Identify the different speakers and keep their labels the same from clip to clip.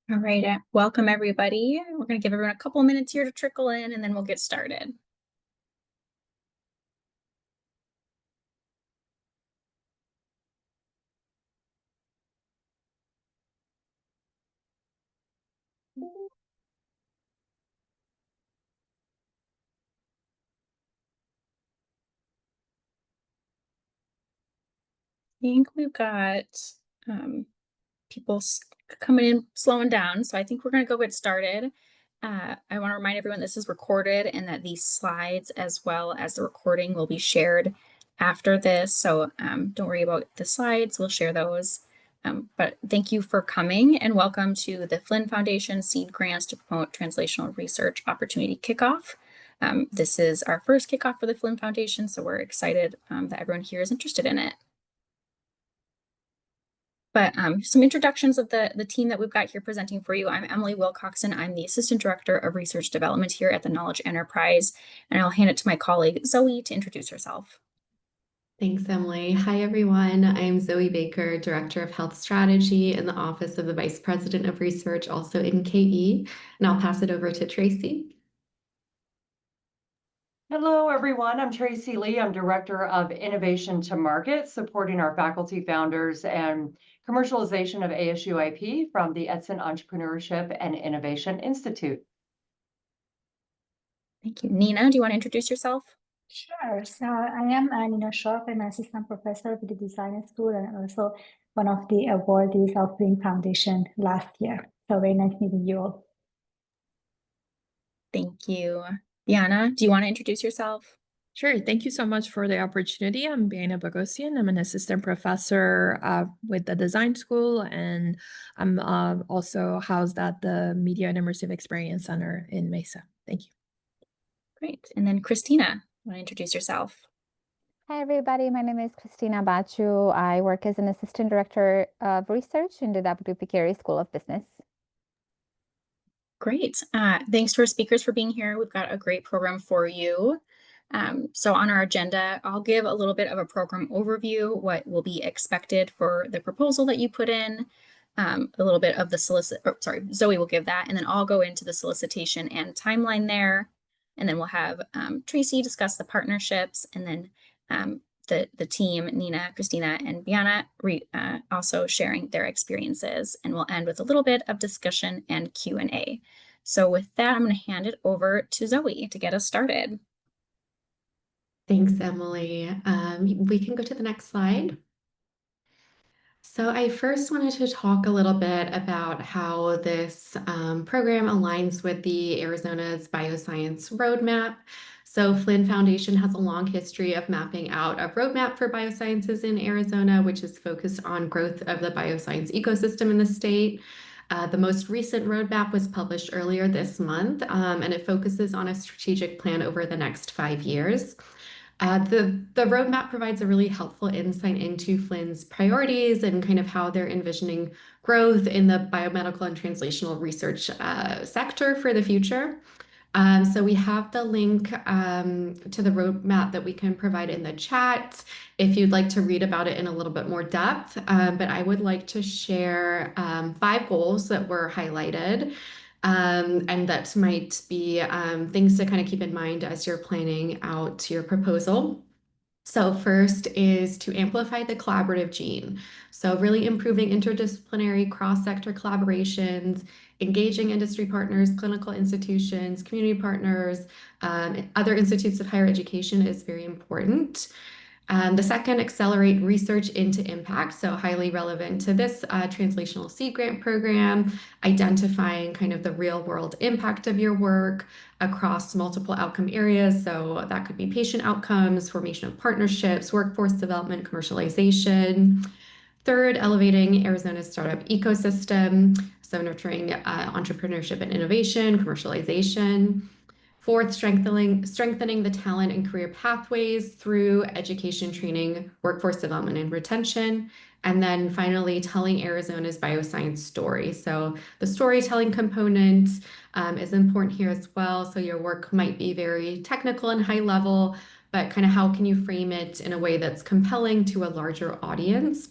Speaker 1: All right, welcome everybody. We're going to give everyone a couple minutes here to trickle in and then we'll get started. I think we've got people coming in, slowing down. So I think we're going to go get started. I want to remind everyone this is recorded and that these slides as well as the recording will be shared after this. So don't worry about the slides, we'll share those. But thank you for coming and welcome to the Flinn Foundation Seed Grants to Promote Translational Research Opportunity Kickoff. This is our first kickoff for the Flinn Foundation, so we're excited that everyone here is interested in it. But some introductions of the team that we've got here presenting for you. I'm Emily Wilcoxon. I'm the Assistant Director of Research Development here at the Knowledge Enterprise, and I'll hand it to my colleague, Zoe, to introduce herself.
Speaker 2: Thanks, Emily. Hi, everyone. I'm Zoe Baker, Director of Health Strategy in the Office of the Vice President of Research, also in KE, and I'll pass it over to Tracy.
Speaker 3: Hello, everyone. I'm Tracy Lee. I'm Director of Innovation to Market, supporting our faculty founders and commercialization of ASU IP from the Edson Entrepreneurship and Innovation Institute.
Speaker 1: Thank you. Nina, do you want to introduce yourself?
Speaker 4: Sure. So I am Nina Shroff. I'm an assistant professor with the Design School and also one of the awardees of Flinn Foundation last year. So very nice meeting you all.
Speaker 1: Thank you. Diana, do you want to introduce yourself?
Speaker 5: Sure. Thank you so much for the opportunity. I'm Biana Bogosian. I'm an assistant professor with the Design School, and I'm also housed at the Media and Immersive Experience Center in Mesa. Thank you.
Speaker 1: Great. And then Christina, want to introduce yourself?
Speaker 6: Hi, everybody. My name is Christina Bachu. I work as an assistant director of research in the WP Carey School of Business.
Speaker 1: Great. Thanks to our speakers for being here. We've got a great program for you. So on our agenda, I'll give a little bit of a program overview, what will be expected for the proposal that you put in, a little bit of the Zoe will give that, and then I'll go into the solicitation and timeline there. And then we'll have Tracy discuss the partnerships, and then the team, Nina, Christina, and Biana, also sharing their experiences, and we'll end with a little bit of discussion and Q&A. So with that, I'm going to hand it over to Zoe to get us started.
Speaker 2: Thanks, Emily. We can go to the next slide. So I first wanted to talk a little bit about how this program aligns with the Arizona's Bioscience Roadmap. So Flinn Foundation has a long history of mapping out a roadmap for biosciences in Arizona, which is focused on growth of the bioscience ecosystem in the state. The most recent roadmap was published earlier this month, and it focuses on a strategic plan over the next 5 years. The roadmap provides a really helpful insight into Flinn's priorities and kind of how they're envisioning growth in the biomedical and translational research sector for the future. So we have the link to the roadmap that we can provide in the chat if you'd like to read about it in a little bit more depth. But I would like to share 5 goals that were highlighted. And that might be things to kind of keep in mind as you're planning out your proposal. So first is to amplify the collaborative gene. So really improving interdisciplinary cross-sector collaborations, engaging industry partners, clinical institutions, community partners, other institutes of higher education is very important. The second, accelerate research into impact. So highly relevant to this translational seed grant program, identifying kind of the real world impact of your work across multiple outcome areas. So that could be patient outcomes, formation of partnerships, workforce development, commercialization. Third, elevating Arizona's startup ecosystem. So nurturing entrepreneurship and innovation, commercialization. Fourth, strengthening the talent and career pathways through education, training, workforce development, and retention. And then finally, telling Arizona's bioscience story. So the storytelling component is important here as well. So your work might be very technical and high level, but kind of how can you frame it in a way that's compelling to a larger audience?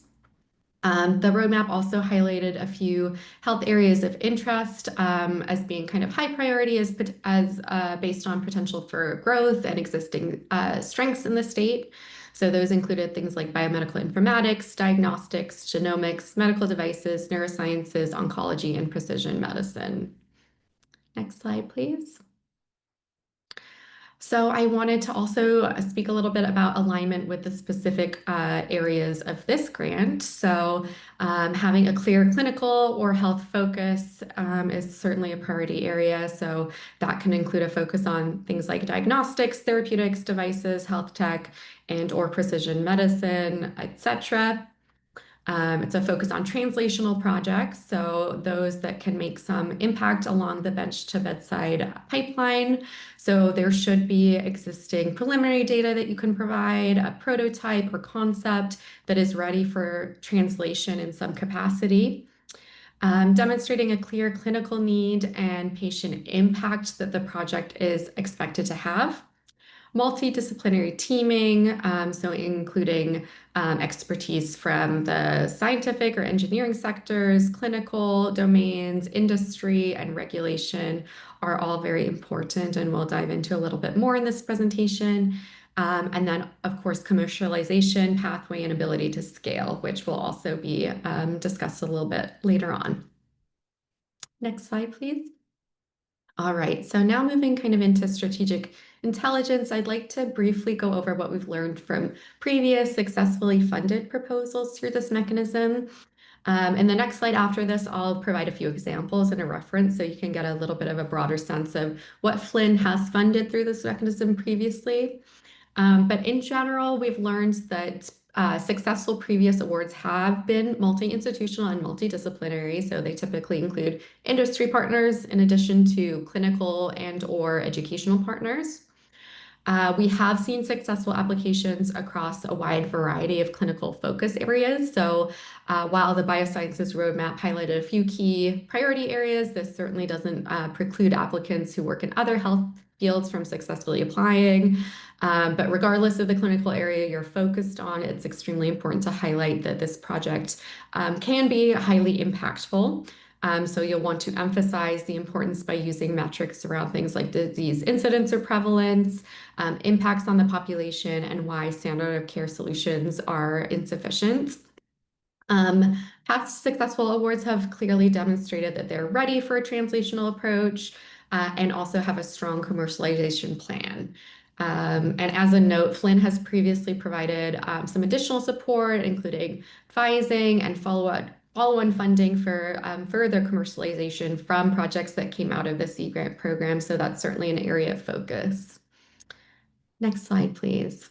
Speaker 2: The roadmap also highlighted a few health areas of interest as being kind of high priority as based on potential for growth and existing strengths in the state. So those included things like biomedical informatics, diagnostics, genomics, medical devices, neurosciences, oncology, and precision medicine. Next slide, please. So I wanted to also speak a little bit about alignment with the specific areas of this grant. So having a clear clinical or health focus is certainly a priority area. So that can include a focus on things like diagnostics, therapeutics, devices, health tech, and or precision medicine, etc. It's a focus on translational projects, so those that can make some impact along the bench to bedside pipeline. So there should be existing preliminary data that you can provide, a prototype or concept that is ready for translation in some capacity. Demonstrating a clear clinical need and patient impact that the project is expected to have. Multidisciplinary teaming, so including expertise from the scientific or engineering sectors, clinical domains, industry, and regulation are all very important, and we'll dive into a little bit more in this presentation. And then, of course, commercialization, pathway, and ability to scale, which will also be discussed a little bit later on. Next slide, please. All right, so now moving kind of into strategic intelligence, I'd like to briefly go over what we've learned from previous successfully funded proposals through this mechanism. In the next slide after this, I'll provide a few examples and a reference so you can get a little bit of a broader sense of what Flinn has funded through this mechanism previously. But in general, we've learned that successful previous awards have been multi-institutional and multidisciplinary, so they typically include industry partners in addition to clinical and or educational partners. We have seen successful applications across a wide variety of clinical focus areas. So while the biosciences roadmap highlighted a few key priority areas, this certainly doesn't preclude applicants who work in other health fields from successfully applying. But regardless of the clinical area you're focused on, it's extremely important to highlight that this project can be highly impactful. So you'll want to emphasize the importance by using metrics around things like disease incidence or prevalence, impacts on the population, and why standard of care solutions are insufficient. Past successful awards have clearly demonstrated that they're ready for a translational approach and also have a strong commercialization plan. And as a note, Flinn has previously provided some additional support, including advising and follow-on funding for further commercialization from projects that came out of the Sea Grant program. So that's certainly an area of focus. Next slide, please.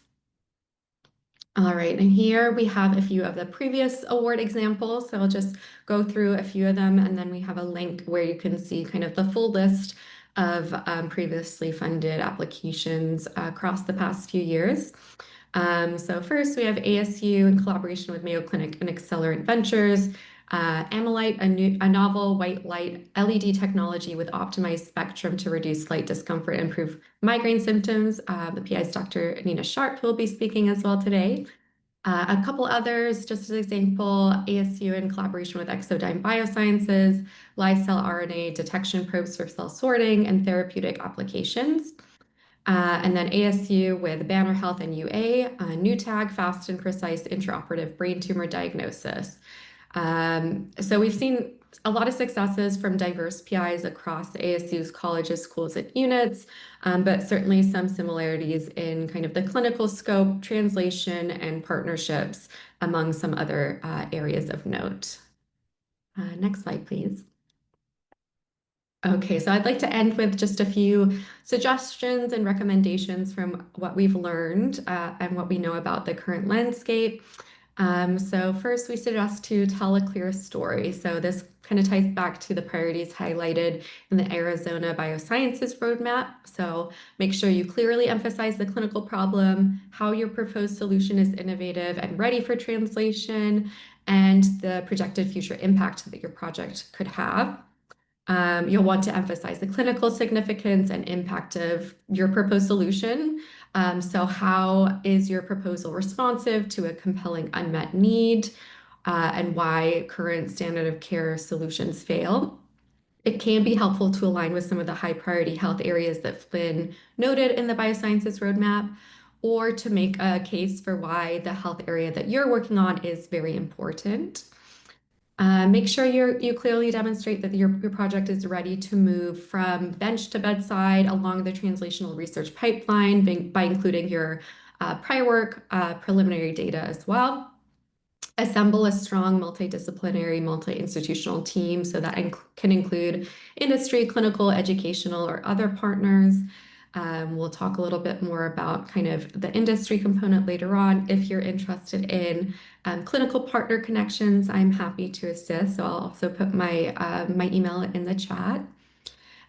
Speaker 2: All right, and here we have a few of the previous award examples. So I'll just go through a few of them, and then we have a link where you can see kind of the full list of previously funded applications across the past few years. So first we have ASU in collaboration with Mayo Clinic and Accelerant Ventures, Amylite, a novel white light LED technology with optimized spectrum to reduce light discomfort and improve migraine symptoms. The PI is Dr. Nina Sharp, who will be speaking as well today. A couple others, just as an example, ASU in collaboration with Exodyne Biosciences, live cell RNA detection probes for cell sorting and therapeutic applications. And then ASU with Banner Health and UA, new tag, fast and precise intraoperative brain tumor diagnosis. So we've seen a lot of successes from diverse PIs across ASU's colleges, schools, and units, but certainly some similarities in kind of the clinical scope, translation, and partnerships among some other areas of note. Next slide, please. Okay, so I'd like to end with just a few suggestions and recommendations from what we've learned and what we know about the current landscape. So first, we suggest to tell a clear story. So this kind of ties back to the priorities highlighted in the Arizona Biosciences Roadmap. So make sure you clearly emphasize the clinical problem, how your proposed solution is innovative and ready for translation, and the projected future impact that your project could have. You'll want to emphasize the clinical significance and impact of your proposed solution. So how is your proposal responsive to a compelling unmet need? and why current standard of care solutions fail. It can be helpful to align with some of the high priority health areas that Flynn noted in the biosciences roadmap, or to make a case for why the health area that you're working on is very important. Make sure you clearly demonstrate that your project is ready to move from bench to bedside along the translational research pipeline by including your prior work, preliminary data as well. Assemble a strong multidisciplinary, multi-institutional team so that can include industry, clinical, educational, or other partners. We'll talk a little bit more about kind of the industry component later on. If you're interested in clinical partner connections, I'm happy to assist. So I'll also put my email in the chat.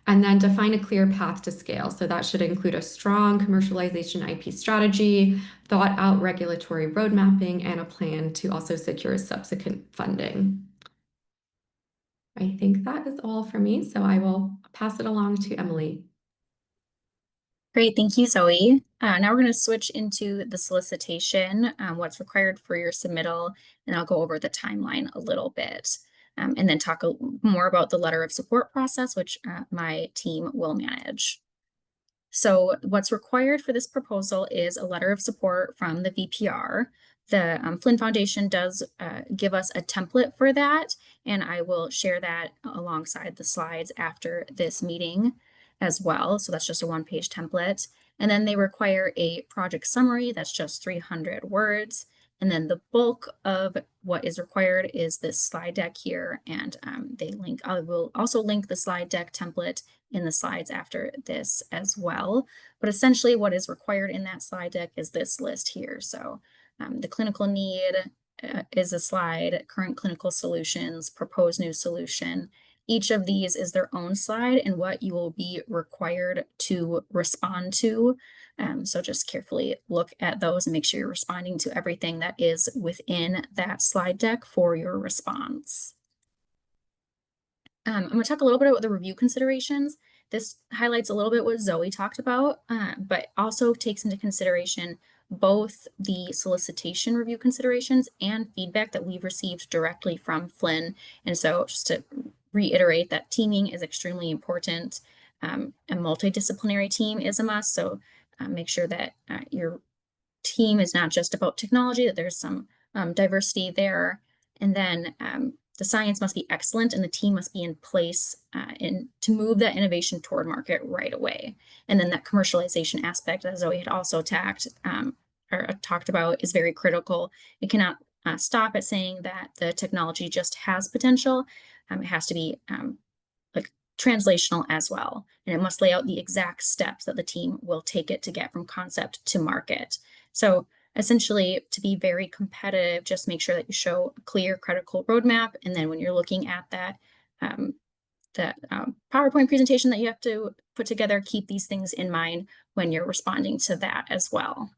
Speaker 2: And then define a clear path to scale. So that should include a strong commercialization IP strategy, thought out regulatory road mapping, and a plan to also secure subsequent funding. I think that is all for me. So I will pass it along to Emily.
Speaker 1: Great, thank you, Zoe. Now we're going to switch into the solicitation, what's required for your submittal, and I'll go over the timeline a little bit, and then talk more about the letter of support process, which my team will manage. So what's required for this proposal is a letter of support from the VPR. The Flinn Foundation does give us a template for that, and I will share that alongside the slides after this meeting as well. So that's just a one-page template. And then they require a project summary that's just 300 words. And then the bulk of what is required is this slide deck here. And I will also link the slide deck template in the slides after this as well. But essentially what is required in that slide deck is this list here. So the clinical need is a slide, current clinical solutions, proposed new solution. Each of these is their own slide and what you will be required to respond to. So just carefully look at those and make sure you're responding to everything that is within that slide deck for your response. I'm going to talk a little bit about the review considerations. This highlights a little bit what Zoe talked about, but also takes into consideration both the solicitation review considerations and feedback that we've received directly from Flinn. And so just to reiterate that teaming is extremely important. A multidisciplinary team is a must. So make sure that your team is not just about technology, that there's some diversity there. And then the science must be excellent and the team must be in place to move that innovation toward market right away. And then that commercialization aspect, as Zoe had also talked about, is very critical. It cannot stop at saying that the technology just has potential. It has to be like translational as well. And it must lay out the exact steps that the team will take it to get from concept to market. So essentially, to be very competitive, just make sure that you show a clear, credible roadmap. And then when you're looking at that, PowerPoint presentation that you have to put together, keep these things in mind when you're responding to that as well.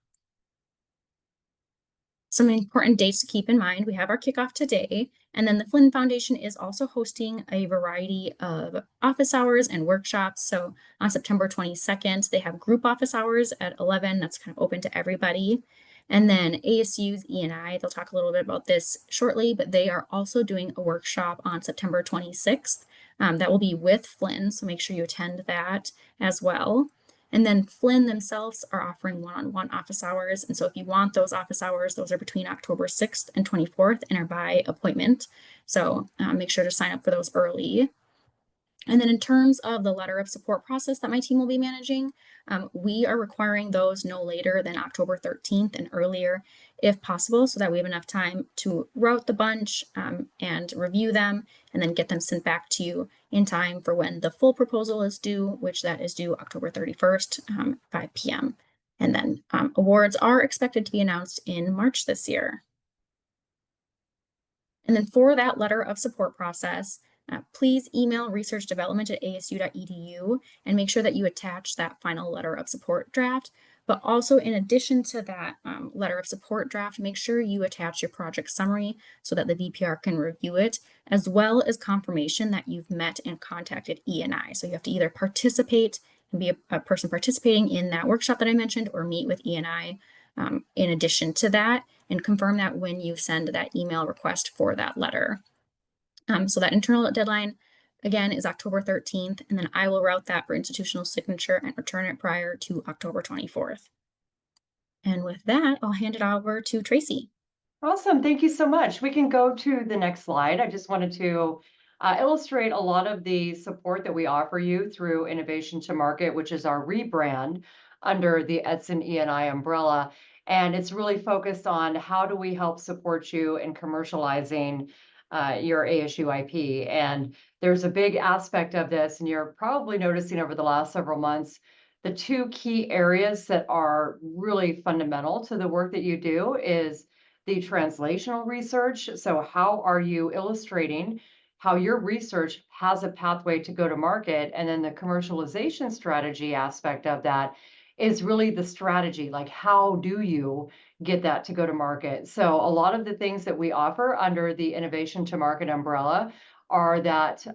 Speaker 1: Some important dates to keep in mind: we have our kickoff today, and then the Flinn Foundation is also hosting a variety of office hours and workshops. So on September 22nd, they have group office hours at 11. That's kind of open to everybody. And then ASU's E&I, they'll talk a little bit about this shortly, but they are also doing a workshop on September 26th. That will be with Flinn, so make sure you attend that as well. And then Flinn themselves are offering one-on-one office hours. And so if you want those office hours, those are between October 6th and 24th and are by appointment. So make sure to sign up for those early. And then in terms of the letter of support process that my team will be managing, we are requiring those no later than October 13th and earlier if possible, so that we have enough time to route the bunch and review them and then get them sent back to you in time for when the full proposal is due, which that is due October 31st, 5 p.m. And then awards are expected to be announced in March this year. And then for that letter of support process, please email researchdevelopment@asu.edu and make sure that you attach that final letter of support draft. But also, in addition to that letter of support draft, make sure you attach your project summary so that the VPR can review it, as well as confirmation that you've met and contacted E&I. So you have to either participate and be a person participating in that workshop that I mentioned, or meet with E&I in addition to that. and confirm that when you send that email request for that letter. So that internal deadline, again, is October 13th, and then I will route that for institutional signature and return it prior to October 24th. And with that, I'll hand it over to Tracy.
Speaker 3: Awesome. Thank you so much. We can go to the next slide. I just wanted to illustrate a lot of the support that we offer you through Innovation to Market, which is our rebrand under the Edson E&I umbrella. And it's really focused on how do we help support you in commercializing your ASU IP. And there's a big aspect of this, and you're probably noticing over the last several months, the two key areas that are really fundamental to the work that you do is the translational research. So how are you illustrating how your research has a pathway to go to market? And then the commercialization strategy aspect of that is really the strategy, like how do you get that to go to market? So a lot of the things that we offer under the Innovation to Market umbrella are that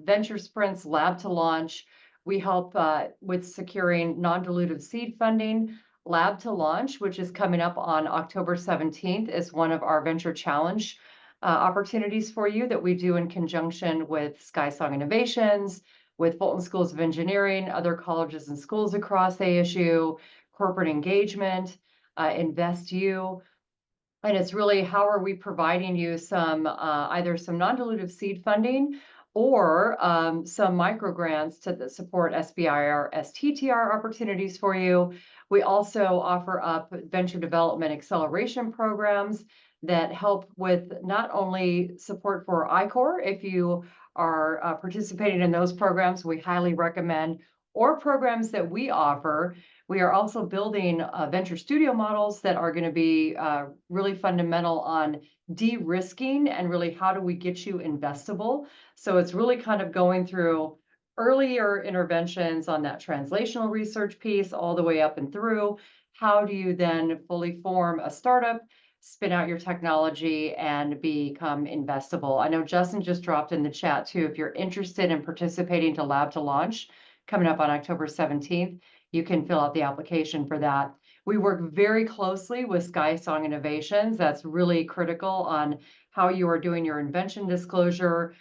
Speaker 3: venture sprints, lab to launch. We help with securing non-dilutive seed funding. Lab to Launch, which is coming up on October 17th, is one of our Venture Challenge opportunities for you that we do in conjunction with SkySong Innovations, with Fulton Schools of Engineering, other colleges and schools across ASU, corporate engagement, InvestU. And it's really how are we providing you some either some non-dilutive seed funding or some micro grants to support SBIR, STTR opportunities for you. We also offer up venture development acceleration programs that help with not only support for I-Corps, if you are participating in those programs, we highly recommend, or programs that we offer. We are also building venture studio models that are going to be really fundamental on de-risking and really how do we get you investable. So it's really kind of going through earlier interventions on that translational research piece all the way up and through. How do you then fully form a startup, spin out your technology, and become investable? I know Justin just dropped in the chat too. If you're interested in participating to Lab to Launch coming up on October 17th, you can fill out the application for that. We work very closely with SkySong Innovations. That's really critical on how you are doing your invention disclosure,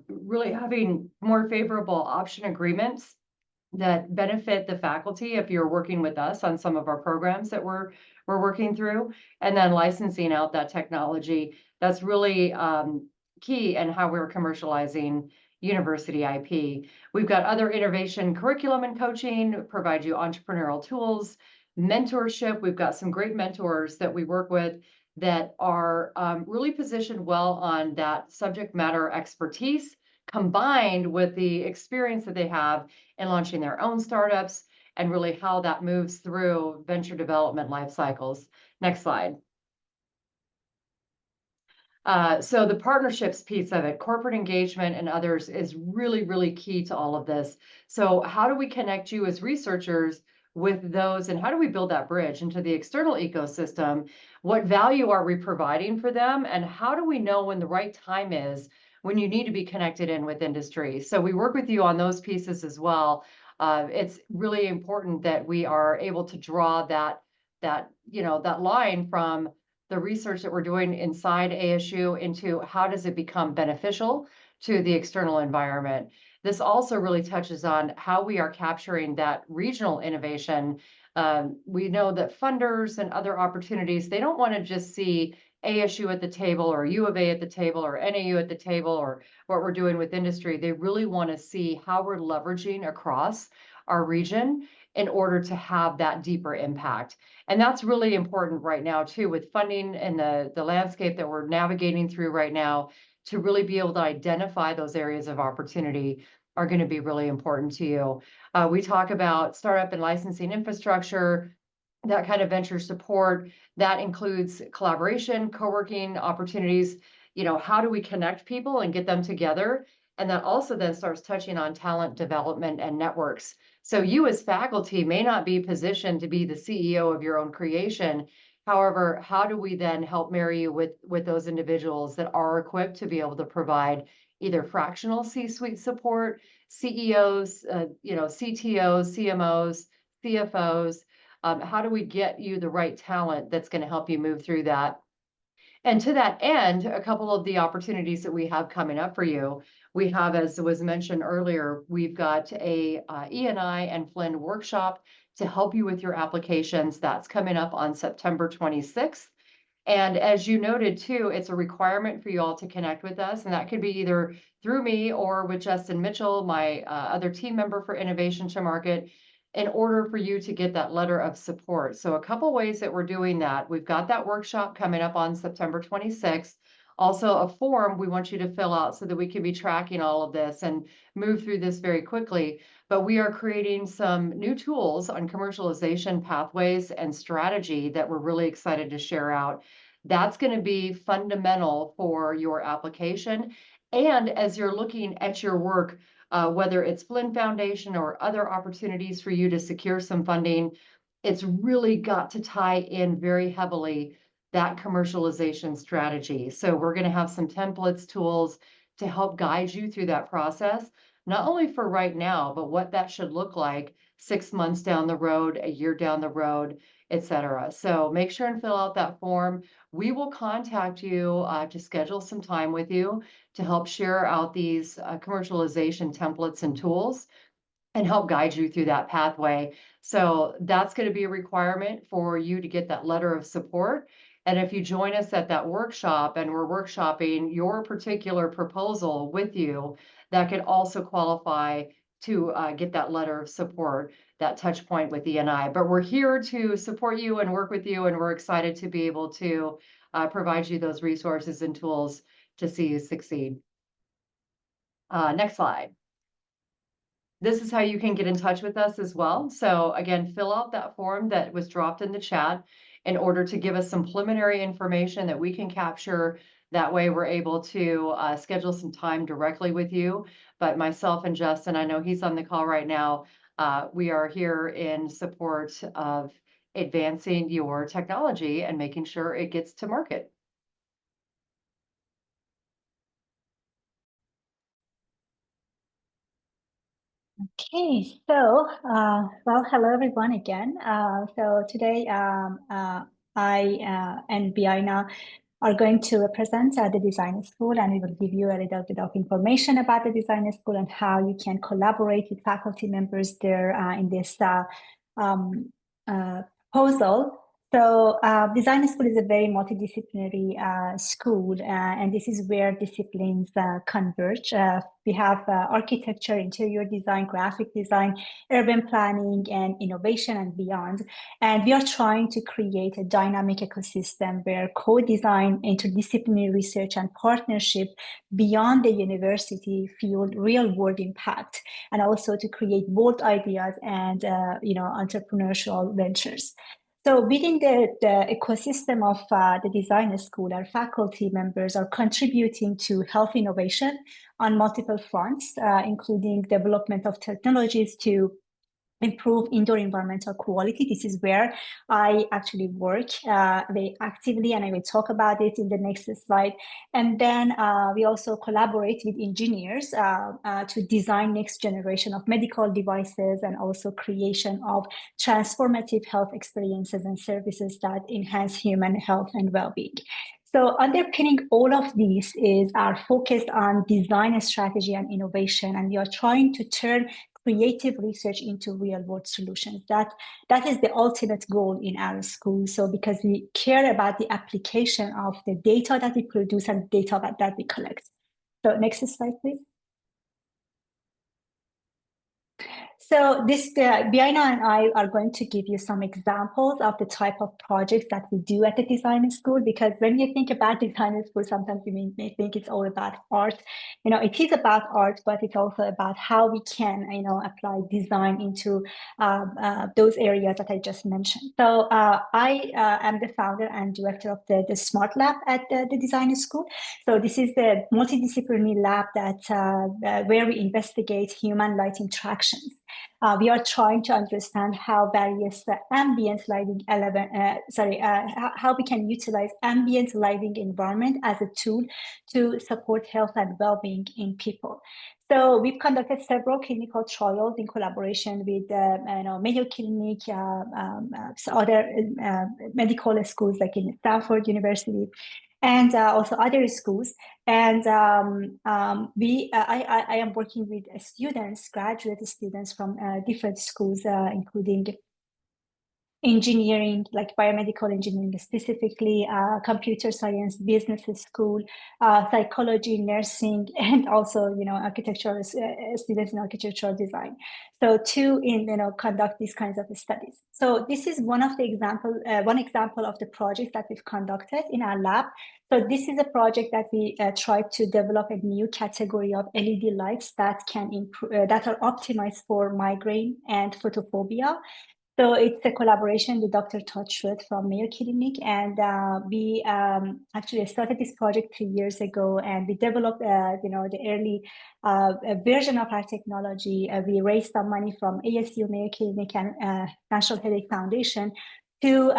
Speaker 3: really having more favorable option agreements that benefit the faculty if you're working with us on some of our programs that we're working through, and then licensing out that technology. That's really key in how we're commercializing university IP. We've got other innovation curriculum and coaching, provide you entrepreneurial tools, mentorship. We've got some great mentors that we work with that are really positioned well on that subject matter expertise, combined with the experience that they have in launching their own startups and really how that moves through venture development life cycles. Next slide. So the partnerships piece of it, corporate engagement and others, is really, really key to all of this. So how do we connect you as researchers with those, and how do we build that bridge into the external ecosystem? What value are we providing for them, and how do we know when the right time is when you need to be connected in with industry? So we work with you on those pieces as well. It's really important that we are able to draw that line from the research that we're doing inside ASU into how does it become beneficial to the external environment. This also really touches on how we are capturing that regional innovation. We know that funders and other opportunities, they don't want to just see ASU at the table or U of A at the table or NAU at the table or what we're doing with industry. They really want to see how we're leveraging across our region in order to have that deeper impact. And that's really important right now too, with funding and the landscape that we're navigating through right now, to really be able to identify those areas of opportunity are going to be really important to you. We talk about startup and licensing infrastructure, that kind of venture support. That includes collaboration, co-working opportunities. How do we connect people and get them together? And that also then starts touching on talent development and networks. So you as faculty may not be positioned to be the CEO of your own creation. However, how do we then help marry you with those individuals that are equipped to be able to provide either fractional C-suite support, CEOs, CTOs, CMOs, CFOs? How do we get you the right talent that's going to help you move through that And to that end, a couple of the opportunities that we have coming up for you, we have, as was mentioned earlier, we've got a E&I and Flinn workshop to help you with your applications. That's coming up on September 26th. And as you noted too, it's a requirement for you all to connect with us, and that could be either through me or with Justin Mitchell, my other team member for Innovation to Market, in order for you to get that letter of support. So a couple ways that we're doing that. We've got that workshop coming up on September 26th. Also a form we want you to fill out so that we can be tracking all of this and move through this very quickly. But we are creating some new tools on commercialization pathways and strategy that we're really excited to share out. That's going to be fundamental for your application. And as you're looking at your work, whether it's Flinn Foundation or other opportunities for you to secure some funding, it's really got to tie in very heavily that commercialization strategy. So we're going to have some templates, tools to help guide you through that process, not only for right now, but what that should look like 6 months down the road, a year down the road, etc. So make sure and fill out that form. We will contact you to schedule some time with you to help share out these commercialization templates and tools and help guide you through that pathway. So that's going to be a requirement for you to get that letter of support. And if you join us at that workshop and we're workshopping your particular proposal with you, that could also qualify to get that letter of support, that touch point with E&I. But we're here to support you and work with you, and we're excited to be able to provide you those resources and tools to see you succeed. Next slide. This is how you can get in touch with us as well. So again, fill out that form that was dropped in the chat in order to give us some preliminary information that we can capture. That way we're able to schedule some time directly with you. But myself and Justin, I know he's on the call right now, we are here in support of advancing your technology and making sure it gets to market.
Speaker 4: Okay, so well, hello everyone again. So today I and Biana are going to represent the design school, and we will give you a little bit of information about the design school and how you can collaborate with faculty members there in this proposal. So design school is a very multidisciplinary school, and this is where disciplines converge. We have architecture, interior design, graphic design, urban planning, and innovation and beyond. And we are trying to create a dynamic ecosystem where co-design, interdisciplinary research, and partnership beyond the university fuel real-world impact, and also to create bold ideas and entrepreneurial ventures. So within the ecosystem of the design school, our faculty members are contributing to health innovation on multiple fronts, including development of technologies to improve indoor environmental quality. This is where I actually work very actively, and I will talk about it in the next slide. And then we also collaborate with engineers to design next generation of medical devices, and also creation of transformative health experiences and services that enhance human health and well-being. So underpinning all of these is our focus on design strategy and innovation, and we are trying to turn creative research into real-world solutions. That is the ultimate goal in our school. So because we care about the application of the data that we produce and data that we collect. So next slide, please. So Biana and I are going to give you some examples of the type of projects that we do at the design school, because when you think about design school, sometimes you may think it's all about art. It is about art, but it's also about how we can, apply design into those areas that I just mentioned. So I am the founder and director of the Smart Lab at the design school. So this is the multidisciplinary lab that where we investigate human-light interactions. We are trying to understand how various ambient lighting how we can utilize ambient lighting environment as a tool to support health and well-being in people. So we've conducted several clinical trials in collaboration with Mayo Clinic, other medical schools like in Stanford University. and also other schools. And I am working with students, graduate students from different schools, including engineering, like biomedical engineering specifically, computer science, business school, psychology, nursing, and also, architectural students in architectural design. So to conduct these kinds of studies. So this is one example of the project that we've conducted in our lab. So this is a project that we tried to develop a new category of LED lights that can improve, that are optimized for migraine and photophobia. So it's a collaboration with Dr. Todd Schrodt from Mayo Clinic, and we actually started this project 3 years ago, and we developed, the early version of our technology. We raised some money from ASU, Mayo Clinic, and National Headache Foundation to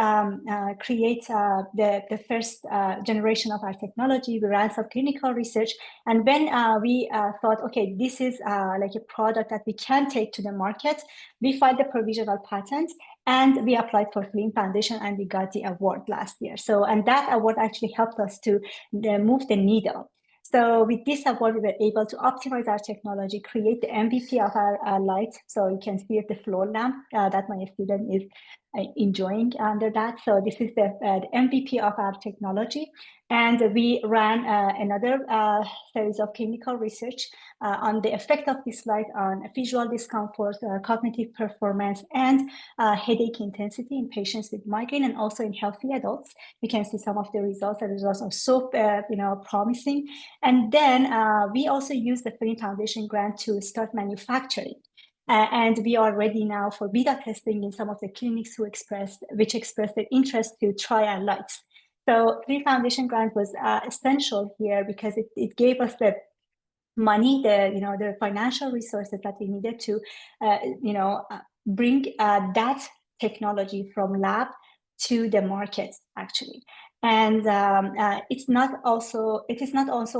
Speaker 4: create the first generation of our technology. We ran some clinical research, and when we thought, okay, this is like a product that we can take to the market, we filed the provisional patent and we applied for Flinn Foundation, and we got the award last year. So, and that award actually helped us to move the needle. So with this award, we were able to optimize our technology, create the MVP of our light. So you can see the floor lamp that my student is enjoying under that. So this is the MVP of our technology. And we ran another series of clinical research on the effect of this light on visual discomfort, cognitive performance, and headache intensity in patients with migraine, and also in healthy adults. You can see some of the results. The results are so promising. And then we also used the Flinn Foundation grant to start manufacturing. And we are ready now for beta testing in some of the clinics which expressed their interest to try our lights. So Flinn Foundation grant was essential here because it gave us the money, the financial resources that we needed to, bring that technology from lab to the market, actually. And it is not also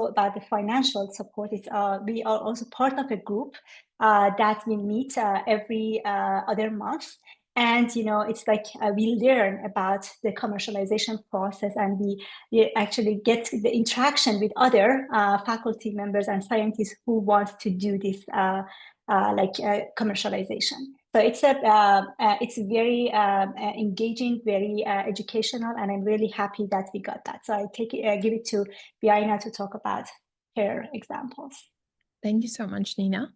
Speaker 4: about the financial support. We are also part of a group that we meet every other month. And, it's like we learn about the commercialization process, and we actually get the interaction with other faculty members and scientists who want to do this commercialization. So it's very engaging, very educational, and I'm really happy that we got that. So I give it to Biaina to talk about her examples.
Speaker 5: Thank you so much, Nina.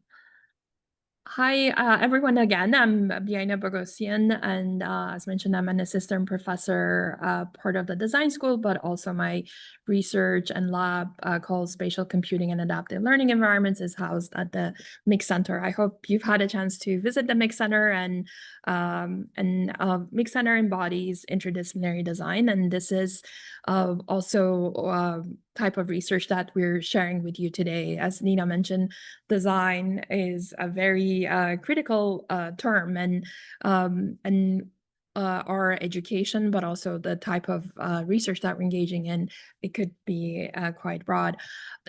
Speaker 5: Hi, everyone again. I'm Biaina Bogosian, and as mentioned, I'm an assistant professor, part of the design school, but also my research and lab called Spatial Computing and Adaptive Learning Environments is housed at the Mix Center. I hope you've had a chance to visit the Mix Center, and Mix Center embodies interdisciplinary design, and this is also type of research that we're sharing with you today. As Nina mentioned, design is a very critical term, and our education, but also the type of research that we're engaging in, it could be quite broad.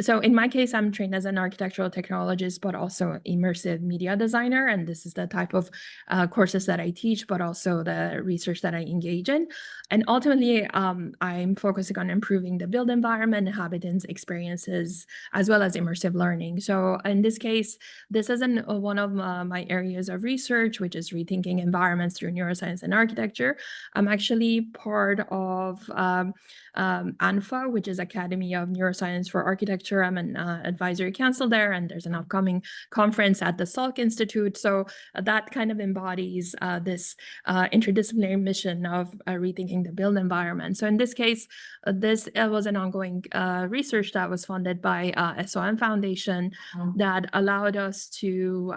Speaker 5: So in my case, I'm trained as an architectural technologist, but also immersive media designer. And this is the type of courses that I teach, but also the research that I engage in. And ultimately, I'm focusing on improving the built environment, inhabitants' experiences, as well as immersive learning. So in this case, this isn't one of my areas of research, which is rethinking environments through neuroscience and architecture. I'm actually part of ANFA, which is Academy of Neuroscience for Architecture. I'm an advisory council there, and there's an upcoming conference at the Salk Institute. So that kind of embodies this interdisciplinary mission of rethinking the built environment. So in this case, this was an ongoing research that was funded by SOM Foundation that allowed us to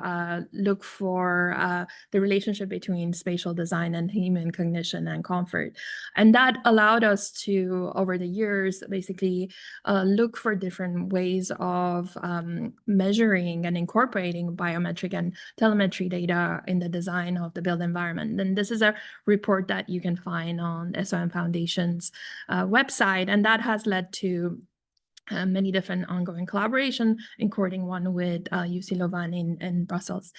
Speaker 5: look for the relationship between spatial design and human cognition and comfort. And that allowed us to, over the years, basically look for different ways of measuring and incorporating biometric and telemetry data in the design of the built environment. And this is a report that you can find on SOM Foundation's website, and that has led to many different ongoing collaboration, including one with UC Louvain in Brussels.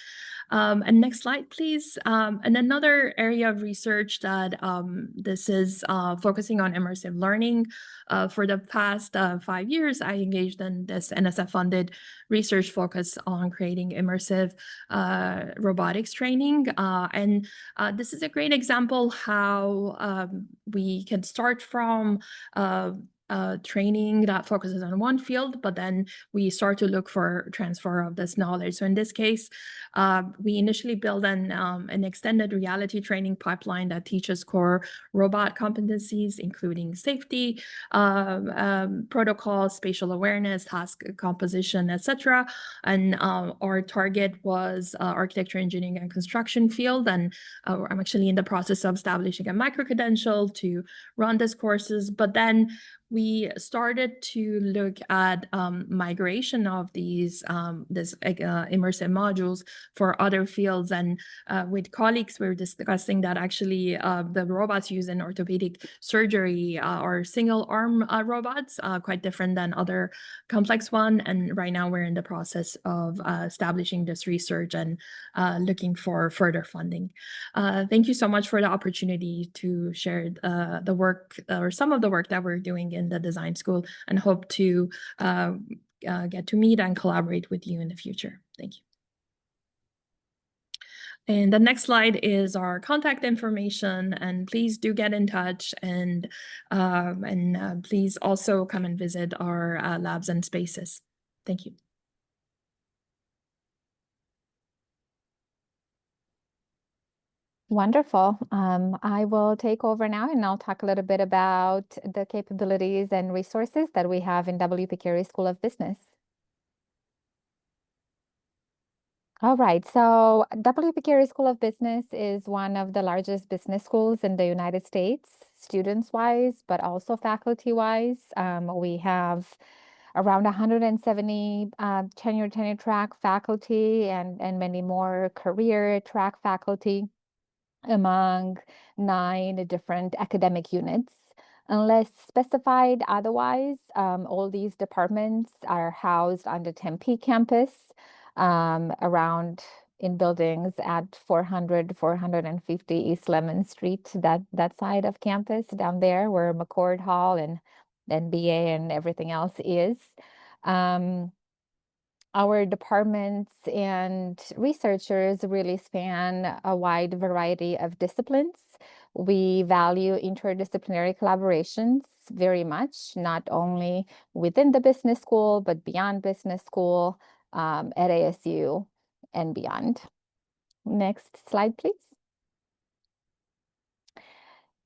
Speaker 5: And next slide, please. And another area of research that this is focusing on immersive learning. For the past 5 years, I engaged in this NSF-funded research focus on creating immersive robotics training. And this is a great example how we can start from training that focuses on one field, but then we start to look for transfer of this knowledge. So in this case, we initially build an extended reality training pipeline that teaches core robot competencies, including safety, protocols, spatial awareness, task composition, etc. And our target was architecture, engineering, and construction field. And I'm actually in the process of establishing a micro-credential to run these courses. But then we started to look at migration of these immersive modules for other fields. And with colleagues, we were discussing that actually the robots used in orthopedic surgery are single arm robots, quite different than other complex one. And right now we're in the process of establishing this research and looking for further funding. Thank you so much for the opportunity to share the work or some of the work that we're doing in the design school, and hope to get to meet and collaborate with you in the future. Thank you. And the next slide is our contact information, and please do get in touch, and please also come and visit our labs and spaces. Thank you.
Speaker 6: Wonderful. I will take over now, and I'll talk a little bit about the capabilities and resources that we have in W.P. Carey School of Business. All right, so W.P. Carey School of Business is one of the largest business schools in the United States, students-wise, but also faculty-wise. We have around 170 tenure track faculty and many more career track faculty among 9 different academic units. Unless specified otherwise, all these departments are housed on the Tempe campus, around in buildings at 450 East Lemon Street, that side of campus down there where McCord Hall and BA and everything else is. Our departments and researchers really span a wide variety of disciplines. We value interdisciplinary collaborations very much, not only within the business school, but beyond business school, at ASU and beyond. Next slide, please.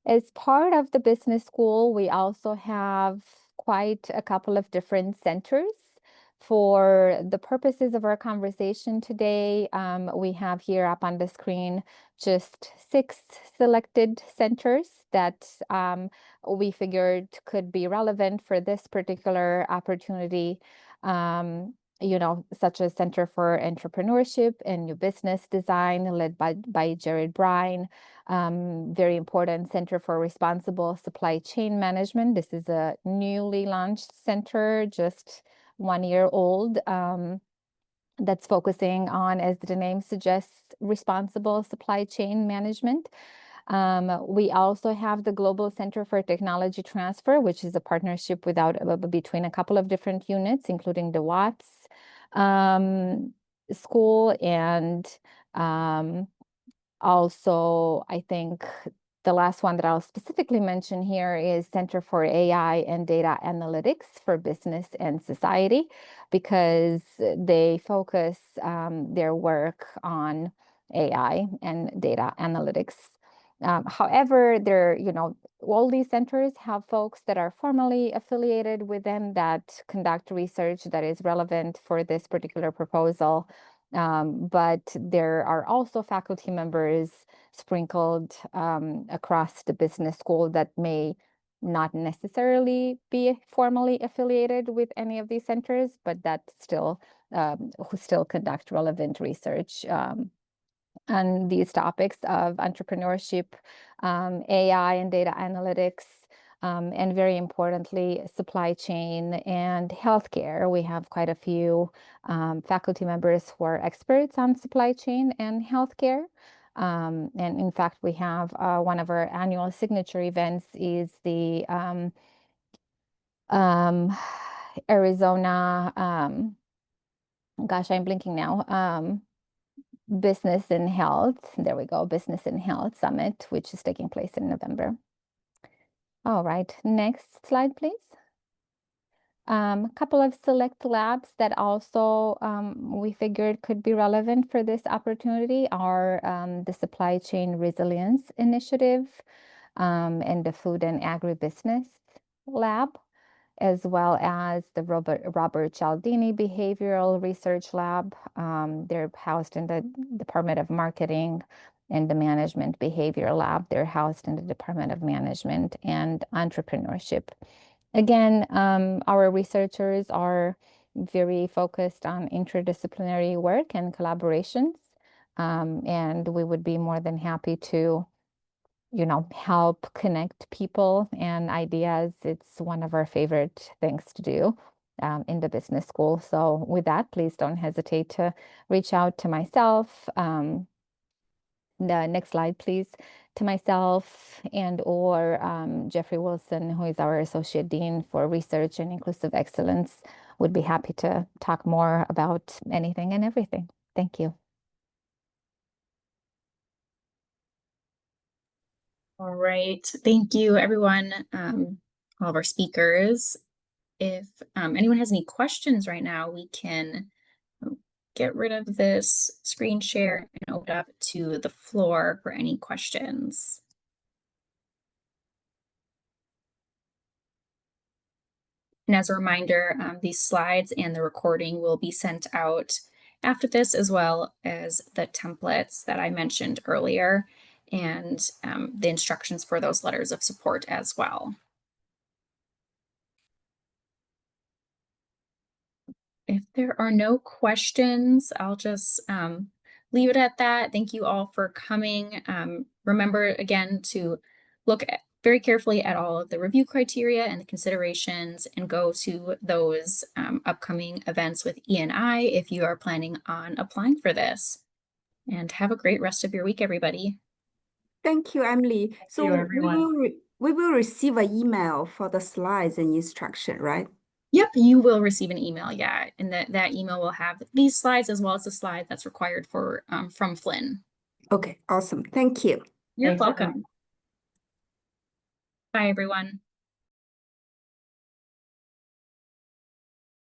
Speaker 6: As part of the business school, we also have quite a couple of different centers. For the purposes of our conversation today, we have here up on the screen just 6 selected centers that we figured could be relevant for this particular opportunity. Such as Center for Entrepreneurship and New Business Design, led by Jared Brine. Very important Center for Responsible Supply Chain Management. This is a newly launched center, just 1 year old, that's focusing on, as the name suggests, responsible supply chain management. We also have the Global Center for Technology Transfer, which is a partnership between a couple of different units, including the Watts School, and also, I think the last one that I'll specifically mention here is Center for AI and Data Analytics for Business and Society, because they focus their work on AI and data analytics. However, all these centers have folks that are formally affiliated with them that conduct research that is relevant for this particular proposal. But there are also faculty members sprinkled across the business school that may not necessarily be formally affiliated with any of these centers, but that who still conduct relevant research on these topics of entrepreneurship, AI and data analytics, and very importantly, supply chain and healthcare. We have quite a few faculty members who are experts on supply chain and healthcare. And in fact, we have one of our annual signature events is the Arizona, gosh, I'm blinking now, Business and Health, there we go, Business and Health Summit, which is taking place in November. All right, next slide, please. A couple of select labs that also we figured could be relevant for this opportunity are the Supply Chain Resilience Initiative and the Food and Agribusiness Lab, as well as the Robert Cialdini Behavioral Research Lab. They're housed in the Department of Marketing, and the Management Behavior Lab. They're housed in the Department of Management and Entrepreneurship. Again, our researchers are very focused on interdisciplinary work and collaborations, and we would be more than happy to help connect people and ideas. It's one of our favorite things to do in the business school. So with that, please don't hesitate to reach out to myself. The next slide, please. To myself and or Jeffrey Wilson, who is our Associate Dean for Research and Inclusive Excellence, would be happy to talk more about anything and everything. Thank you.
Speaker 1: All right. Thank you, everyone, all of our speakers. If anyone has any questions right now, we can get rid of this screen share and open up to the floor for any questions. And as a reminder, these slides and the recording will be sent out after this, as well as the templates that I mentioned earlier, and the instructions for those letters of support as well. If there are no questions, I'll just leave it at that. Thank you all for coming. Remember again to look very carefully at all of the review criteria and the considerations, and go to those upcoming events with E&I if you are planning on applying for this. And have a great rest of your week, everybody.
Speaker 7: Thank you, Emily. So
Speaker 3: you, everyone.
Speaker 7: we will receive an email for the slides and instruction, right?
Speaker 1: Yep, you will receive an email, yeah, and that email will have these slides as well as the slide that's required for from Flinn.
Speaker 7: Okay, awesome. Thank you.
Speaker 1: You're
Speaker 3: Thanks,
Speaker 1: welcome.
Speaker 3: everyone.
Speaker 1: Bye, everyone.